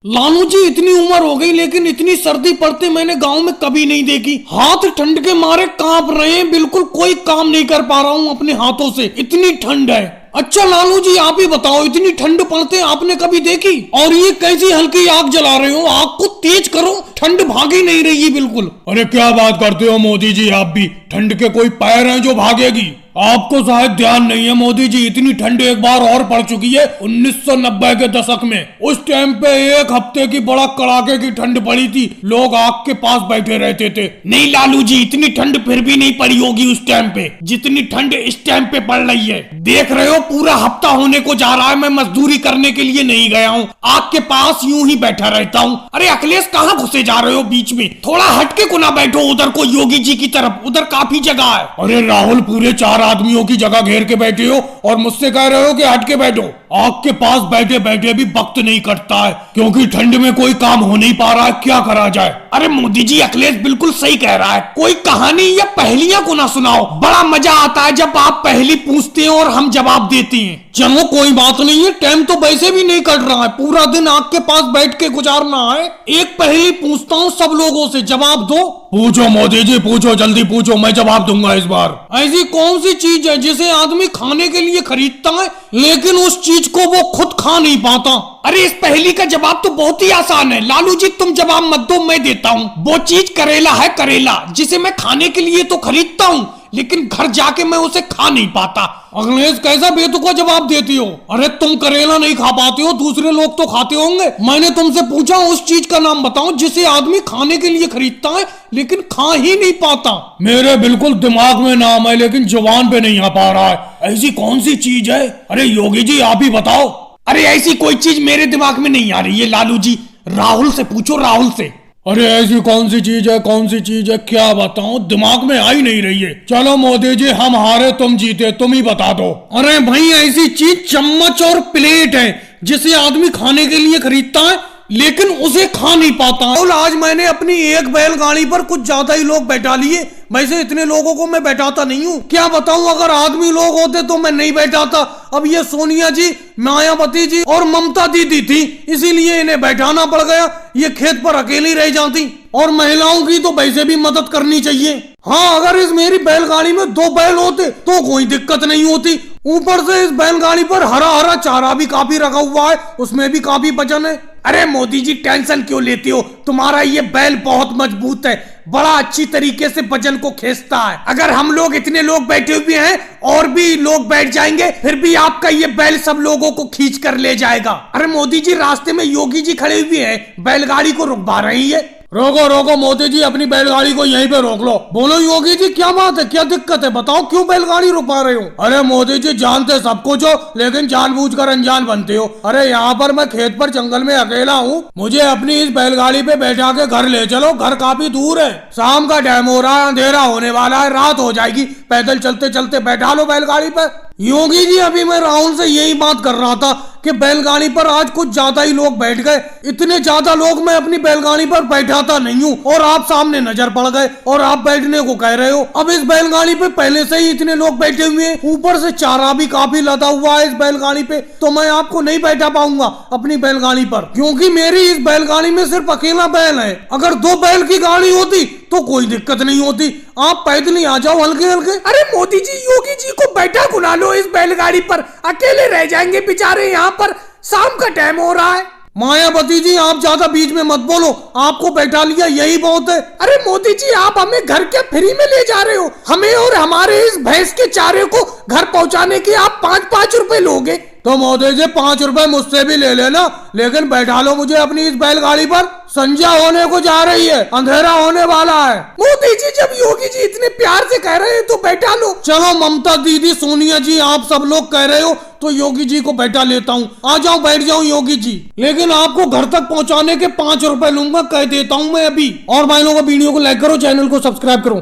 लालू जी इतनी उम्र हो गई लेकिन इतनी सर्दी पड़ते मैंने गांव में कभी नहीं देखी। हाथ ठंड के मारे कांप रहे हैं, बिल्कुल कोई काम नहीं कर पा रहा हूँ अपने हाथों से, इतनी ठंड है। अच्छा लालू जी आप ही बताओ, इतनी ठंड पड़ते आपने कभी देखी? और ये कैसी हल्की आग जला रहे हो? आग को तेज करो, ठंड भागी नहीं रही है बिल्कुल। अरे क्या बात करते हो मोदी जी, आप भी ठंड के कोई पैर हैं जो भागेगी? आपको शायद ध्यान नहीं है मोदी जी, इतनी ठंड एक बार और पड़ चुकी है 1990 के दशक में। उस टाइम पे एक हफ्ते की बड़ा कड़ाके की ठंड पड़ी थी, लोग आग के पास बैठे रहते थे। नहीं लालू जी, इतनी ठंड फिर भी नहीं पड़ी होगी उस टाइम पे जितनी ठंड इस टाइम पे पड़ रही है। देख रहे हो पूरा हफ्ता होने को जा रहा है, मैं मजदूरी करने के लिए नहीं गया हूँ, आग के पास यूं ही बैठा रहता हूँ। अरे अखिलेश कहाँ घुसे जा रहे हो बीच में? थोड़ा हटके को ना बैठो उधर को, योगी जी की तरफ, उधर काफी जगह है। अरे राहुल, पूरे 4 आदमियों की जगह घेर के बैठे हो और मुझसे कह रहे हो कि हट के बैठो। आग के पास बैठे बैठे भी वक्त नहीं कटता है क्योंकि ठंड में कोई काम हो नहीं पा रहा है, क्या करा जाए? अरे मोदी जी अखिलेश बिल्कुल सही कह रहा है, कोई कहानी या पहेलियां को ना सुनाओ, बड़ा मजा आता है जब आप पहेली पूछते हैं और हम जवाब देते हैं। चलो कोई बात नहीं है, टाइम तो वैसे भी नहीं कट रहा है, पूरा दिन आग के पास बैठ के गुजारना है। एक पहेली पूछता हूँ, सब लोगों से जवाब दो। पूछो मोदी जी, पूछो, जल्दी पूछो, मैं जवाब दूंगा इस बार। ऐसी कौन सी चीज है जिसे आदमी खाने के लिए खरीदता है लेकिन उस चीज को वो खुद खा नहीं पाता? अरे इस पहेली का जवाब तो बहुत ही आसान है। लालू जी तुम जवाब मत दो, मैं देता हूँ। वो चीज करेला है, करेला, जिसे मैं खाने के लिए तो खरीदता हूँ लेकिन घर जाके मैं उसे खा नहीं पाता। अखिलेश कैसा बेतुका जवाब देती हो? अरे तुम करेला नहीं खा पाते हो, दूसरे लोग तो खाते होंगे। मैंने तुमसे पूछा उस चीज का नाम बताओ जिसे आदमी खाने के लिए खरीदता है लेकिन खा ही नहीं पाता। मेरे बिल्कुल दिमाग में नाम है लेकिन जुबान पे नहीं आ पा रहा है। ऐसी कौन सी चीज है? अरे योगी जी आप ही बताओ। अरे ऐसी कोई चीज मेरे दिमाग में नहीं आ रही है लालू जी, राहुल से पूछो, राहुल से। अरे ऐसी कौन सी चीज है, कौन सी चीज है, क्या बताऊं, दिमाग में आ ही नहीं रही है। चलो मोदी जी हम हारे तुम जीते, तुम ही बता दो। अरे भाई ऐसी चीज चम्मच और प्लेट है जिसे आदमी खाने के लिए खरीदता है लेकिन उसे खा नहीं पाता। और आज मैंने अपनी एक बैलगाड़ी पर कुछ ज्यादा ही लोग बैठा लिए, वैसे इतने लोगों को मैं बैठाता नहीं हूँ। क्या बताऊं, अगर आदमी लोग होते तो मैं नहीं बैठाता। अब ये सोनिया जी, मायावती जी और ममता दीदी थी, इसीलिए इन्हें बैठाना पड़ गया। ये खेत पर अकेली रह जाती। और महिलाओं की तो वैसे भी मदद करनी चाहिए। हाँ, अगर इस मेरी बैलगाड़ी में 2 बैल होते तो कोई दिक्कत नहीं होती। ऊपर से इस बैलगाड़ी पर हरा हरा चारा भी काफी रखा हुआ है, उसमें भी काफी वजन है। अरे मोदी जी टेंशन क्यों लेती हो, तुम्हारा ये बैल बहुत मजबूत है, बड़ा अच्छी तरीके से वजन को खींचता है। अगर हम लोग इतने लोग बैठे हुए हैं और भी लोग बैठ जाएंगे फिर भी आपका ये बैल सब लोगों को खींच कर ले जाएगा। अरे मोदी जी रास्ते में योगी जी खड़े हुए हैं, बैलगाड़ी को रुकवा रही है। रोको रोको मोदी जी, अपनी बैलगाड़ी को यहीं पे रोक लो। बोलो योगी जी क्या बात है, क्या दिक्कत है, बताओ क्यों बैलगाड़ी रुकवा रहे हो? अरे मोदी जी जानते सब कुछ हो लेकिन जानबूझकर अनजान बनते हो। अरे यहाँ पर मैं खेत पर जंगल में अकेला हूँ, मुझे अपनी इस बैलगाड़ी पे बैठा के घर ले चलो, घर काफी दूर है, शाम का टाइम हो रहा है, अंधेरा होने वाला है, रात हो जाएगी, पैदल चलते चलते बैठा लो बैलगाड़ी पे। योगी जी अभी मैं राहुल से यही बात कर रहा था कि बैलगाड़ी पर आज कुछ ज्यादा ही लोग बैठ गए। इतने ज्यादा लोग मैं अपनी बैलगाड़ी पर बैठाता नहीं हूँ और आप सामने नजर पड़ गए और आप बैठने को कह रहे हो। अब इस बैलगाड़ी पे पहले से ही इतने लोग बैठे हुए हैं, ऊपर से चारा भी काफी लदा हुआ है इस बैलगाड़ी पे, तो मैं आपको नहीं बैठा पाऊंगा अपनी बैलगाड़ी पर, क्योंकि मेरी इस बैलगाड़ी में सिर्फ अकेला बैल है। अगर 2 बैल की गाड़ी होती तो कोई दिक्कत नहीं होती, आप पैदल ही आ जाओ हल्के हल्के। अरे मोदी जी योगी जी को बैठा बुला लो इस बैलगाड़ी पर, अकेले रह जाएंगे बेचारे, यहाँ पर शाम का टाइम हो रहा है। मायावती जी आप ज्यादा बीच में मत बोलो, आपको बैठा लिया यही बहुत है। अरे मोदी जी आप हमें घर के फ्री में ले जा रहे हो, हमें और हमारे इस भैंस के चारे को घर पहुंचाने के आप 5-5 रुपए लोगे। तो मोदी जी 5 रुपए मुझसे भी ले लेना, लेकिन बैठा लो मुझे अपनी इस बैलगाड़ी पर, संध्या होने को जा रही है, अंधेरा होने वाला है। मोदी जी जब योगी जी इतने प्यार से कह रहे हैं तो बैठा लो। चलो ममता दीदी, सोनिया जी, आप सब लोग कह रहे हो तो योगी जी को बैठा लेता हूँ, आ जाओ बैठ जाओ योगी जी, लेकिन आपको घर तक पहुँचाने के 5 रुपए लूंगा, कह देता हूँ मैं अभी। और भाई लोगों वीडियो को लाइक करो, चैनल को सब्सक्राइब करो।